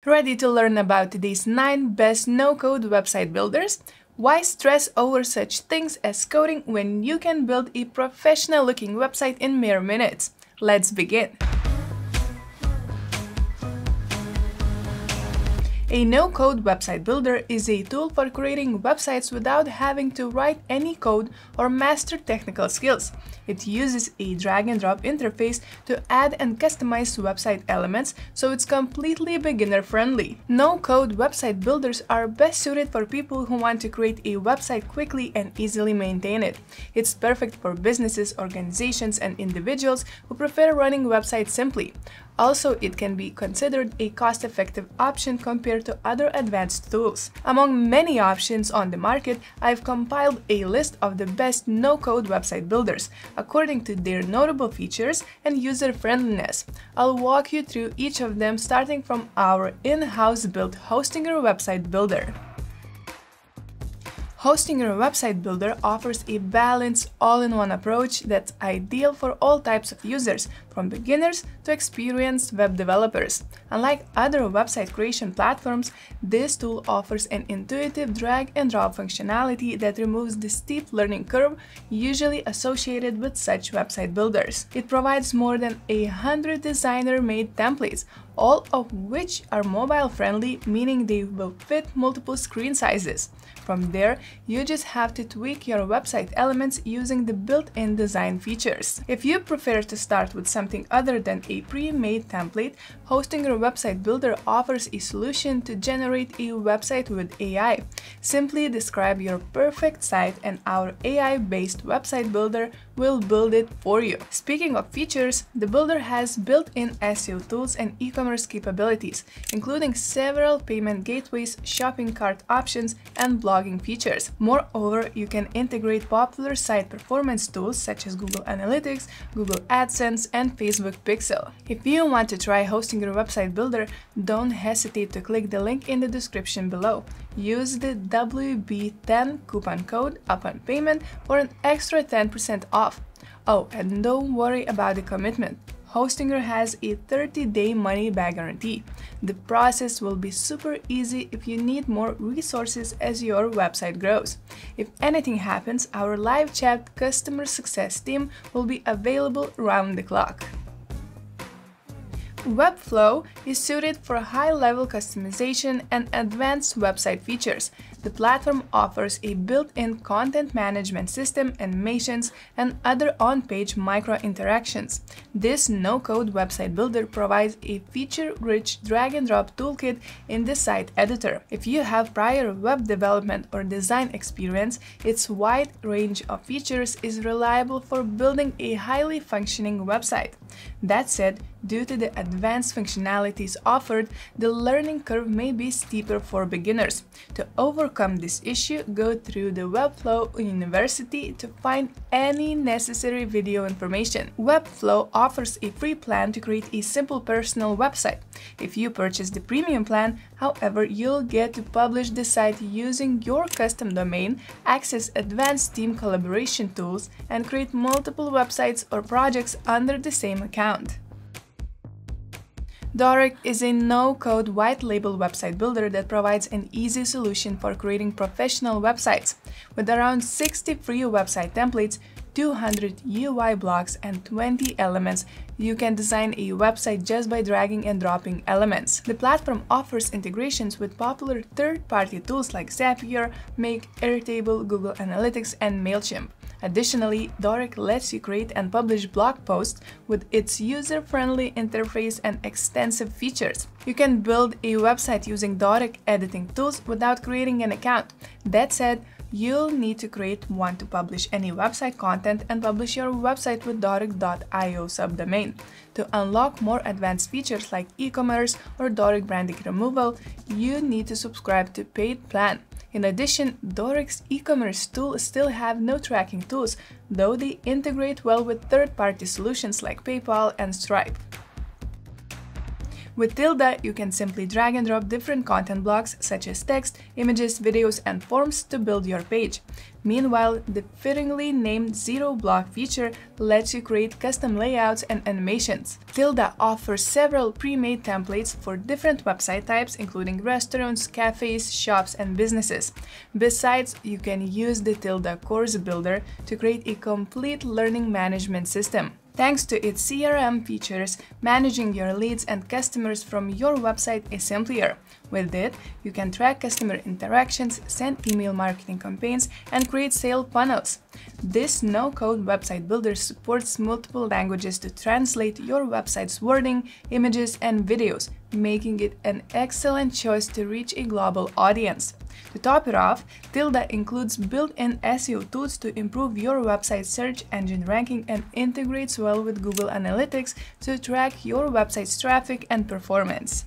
Ready to learn about today's 9 best no-code website builders? Why stress over such things as coding when you can build a professional-looking website in mere minutes? Let's begin! A no-code website builder is a tool for creating websites without having to write any code or master technical skills. It uses a drag-and-drop interface to add and customize website elements, so it's completely beginner-friendly. No-code website builders are best suited for people who want to create a website quickly and easily maintain it. It's perfect for businesses, organizations, and individuals who prefer running websites simply. Also, it can be considered a cost-effective option compared to other advanced tools. Among many options on the market, I've compiled a list of the best no-code website builders, according to their notable features and user-friendliness. I'll walk you through each of them, starting from our in-house built Hostinger website builder. Hostinger website builder offers a balanced, all-in-one approach that's ideal for all types of users, from beginners to experienced web developers. Unlike other website creation platforms, this tool offers an intuitive drag-and-drop functionality that removes the steep learning curve usually associated with such website builders. It provides more than 100 designer-made templates, all of which are mobile-friendly, meaning they will fit multiple screen sizes. From there, you just have to tweak your website elements using the built-in design features. If you prefer to start with something other than a pre-made template, Hostinger website builder offers a solution to generate a website with AI. Simply describe your perfect site and our AI-based website builder will build it for you. Speaking of features, the builder has built-in SEO tools and e-commerce capabilities, including several payment gateways, shopping cart options, and blogging features. Moreover, you can integrate popular site performance tools such as Google Analytics, Google AdSense, and Facebook Pixel. If you want to try Hostinger website builder, don't hesitate to click the link in the description below. Use the WB10 coupon code upon payment for an extra 10% off. Oh, and don't worry about the commitment. Hostinger has a 30-day money-back guarantee. The process will be super easy if you need more resources as your website grows. If anything happens, our live chat customer success team will be available round the clock. Webflow is suited for high-level customization and advanced website features. The platform offers a built-in content management system, animations, and other on-page micro-interactions. This no-code website builder provides a feature-rich drag-and-drop toolkit in the site editor. If you have prior web development or design experience, its wide range of features is reliable for building a highly functioning website. That said, due to the advanced functionalities offered, the learning curve may be steeper for beginners. To overcome this issue, go through the Webflow University to find any necessary video information. Webflow offers a free plan to create a simple personal website. If you purchase the premium plan, however, you'll get to publish the site using your custom domain, access advanced team collaboration tools, and create multiple websites or projects under the same account. Dorik is a no-code white-label website builder that provides an easy solution for creating professional websites. With around 60 free website templates, 200 UI blocks, and 20 elements, you can design a website just by dragging and dropping elements. The platform offers integrations with popular third-party tools like Zapier, Make, Airtable, Google Analytics, and MailChimp. Additionally, Dorik lets you create and publish blog posts with its user-friendly interface and extensive features. You can build a website using Dorik editing tools without creating an account. That said, you'll need to create one to publish any website content and publish your website with Dorik.io subdomain. To unlock more advanced features like e-commerce or Dorik branding removal, you need to subscribe to paid plan. In addition, Dorik's e-commerce tools still have no tracking tools, though they integrate well with third-party solutions like PayPal and Stripe. With Tilda, you can simply drag and drop different content blocks such as text, images, videos, and forms to build your page. Meanwhile, the fittingly named Zero Block feature lets you create custom layouts and animations. Tilda offers several pre-made templates for different website types, including restaurants, cafes, shops, and businesses. Besides, you can use the Tilda Course Builder to create a complete learning management system. Thanks to its CRM features, managing your leads and customers from your website is simpler. With it, you can track customer interactions, send email marketing campaigns, and create sales funnels. This no-code website builder supports multiple languages to translate your website's wording, images, and videos, making it an excellent choice to reach a global audience. To top it off, Tilda includes built-in SEO tools to improve your website search engine ranking and integrates well with Google Analytics to track your website's traffic and performance.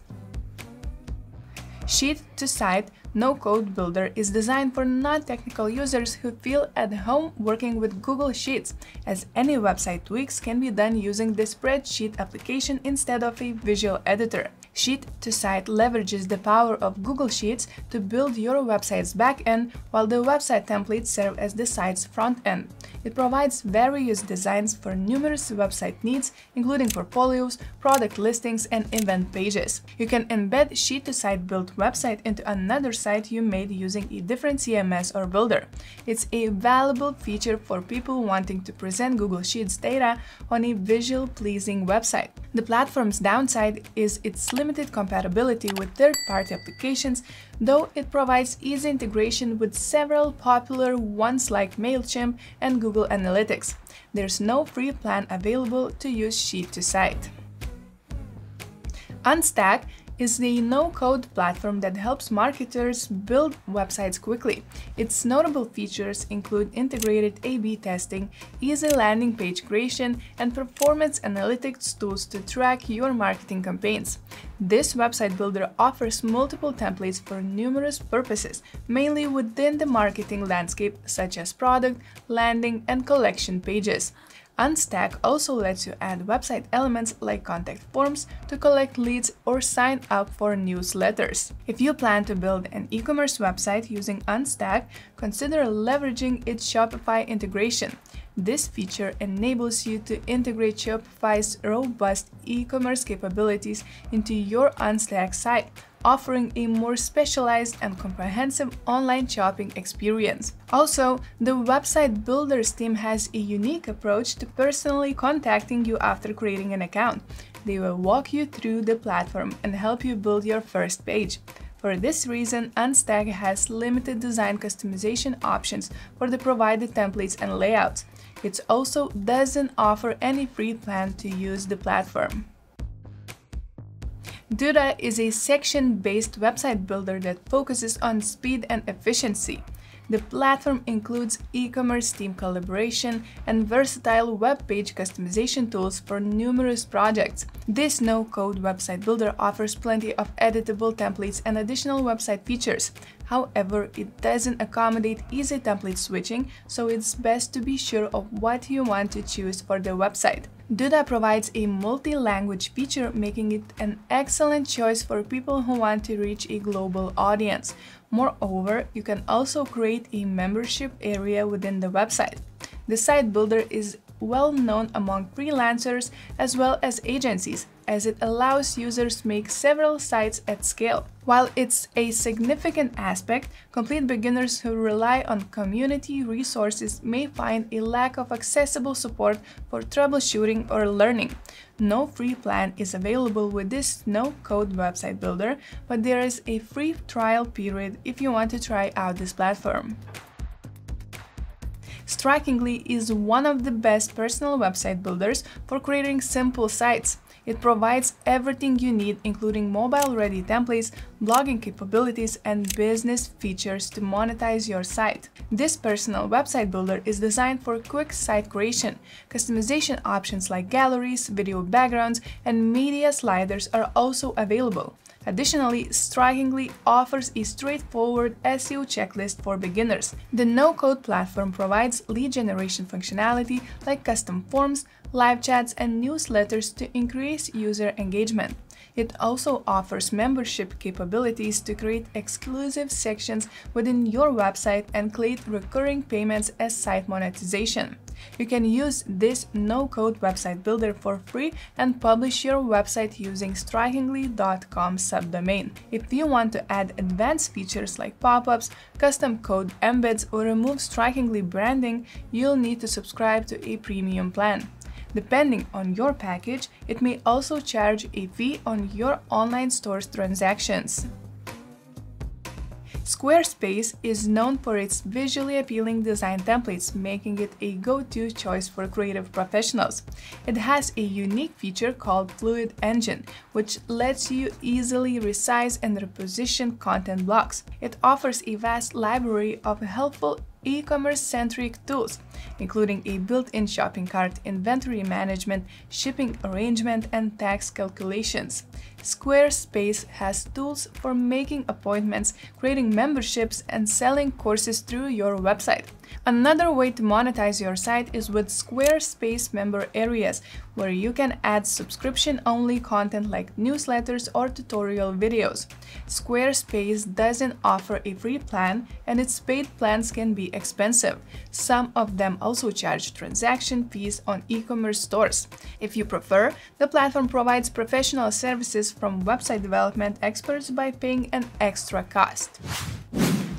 Sheet-to-Site No-Code Builder is designed for non-technical users who feel at home working with Google Sheets, as any website tweaks can be done using the spreadsheet application instead of a visual editor. Sheet-to-Site leverages the power of Google Sheets to build your website's back-end, while the website templates serve as the site's front-end. It provides various designs for numerous website needs, including portfolios, product listings, and event pages. You can embed Sheet-to-Site built website into another site you made using a different CMS or builder. It's a valuable feature for people wanting to present Google Sheets data on a visual pleasing website. The platform's downside is its limited compatibility with third-party applications, though it provides easy integration with several popular ones like MailChimp and Google Analytics. There's no free plan available to use Sheet-to-Site. Unstack is the no-code platform that helps marketers build websites quickly. Its notable features include integrated A/B testing, easy landing page creation, and performance analytics tools to track your marketing campaigns. This website builder offers multiple templates for numerous purposes, mainly within the marketing landscape, such as product, landing, and collection pages. Unstack also lets you add website elements like contact forms to collect leads or sign up for newsletters. If you plan to build an e-commerce website using Unstack, consider leveraging its Shopify integration. This feature enables you to integrate Shopify's robust e-commerce capabilities into your Unstack site, offering a more specialized and comprehensive online shopping experience. Also, the website builders team has a unique approach to personally contacting you after creating an account. They will walk you through the platform and help you build your first page. For this reason, Unstack has limited design customization options for the provided templates and layouts. It also doesn't offer any free plan to use the platform. Duda is a section-based website builder that focuses on speed and efficiency. The platform includes e-commerce team collaboration and versatile web page customization tools for numerous projects. This no-code website builder offers plenty of editable templates and additional website features. However, it doesn't accommodate easy template switching, so it's best to be sure of what you want to choose for the website. Duda provides a multi-language feature, making it an excellent choice for people who want to reach a global audience. Moreover, you can also create a membership area within the website. The site builder is well known among freelancers as well as agencies, as it allows users to make several sites at scale. While it's a significant aspect, complete beginners who rely on community resources may find a lack of accessible support for troubleshooting or learning. No free plan is available with this no-code website builder, but there is a free trial period if you want to try out this platform. Strikingly is one of the best personal website builders for creating simple sites. It provides everything you need, including mobile-ready templates, blogging capabilities, and business features to monetize your site. This personal website builder is designed for quick site creation. Customization options like galleries, video backgrounds, and media sliders are also available. Additionally, Strikingly offers a straightforward SEO checklist for beginners. The no-code platform provides lead generation functionality like custom forms, live chats, and newsletters to increase user engagement. It also offers membership capabilities to create exclusive sections within your website and collect recurring payments as site monetization. You can use this no-code website builder for free and publish your website using strikingly.com subdomain. If you want to add advanced features like pop-ups, custom code embeds, or remove Strikingly branding, you'll need to subscribe to a premium plan. Depending on your package, it may also charge a fee on your online store's transactions. Squarespace is known for its visually appealing design templates, making it a go-to choice for creative professionals. It has a unique feature called Fluid Engine, which lets you easily resize and reposition content blocks. It offers a vast library of helpful e-commerce-centric tools, including a built-in shopping cart, inventory management, shipping arrangement, and tax calculations. Squarespace has tools for making appointments, creating memberships, and selling courses through your website. Another way to monetize your site is with Squarespace member areas, where you can add subscription-only content like newsletters or tutorial videos. Squarespace doesn't offer a free plan, and its paid plans can be expensive. Some of them also charge transaction fees on e-commerce stores. If you prefer, the platform provides professional services from website development experts by paying an extra cost.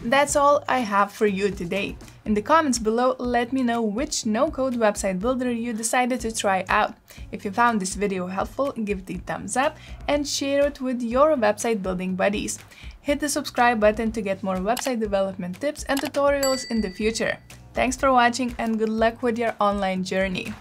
That's all I have for you today. In the comments below, let me know which no-code website builder you decided to try out. If you found this video helpful, give it a thumbs up and share it with your website building buddies. Hit the subscribe button to get more website development tips and tutorials in the future. Thanks for watching and good luck with your online journey.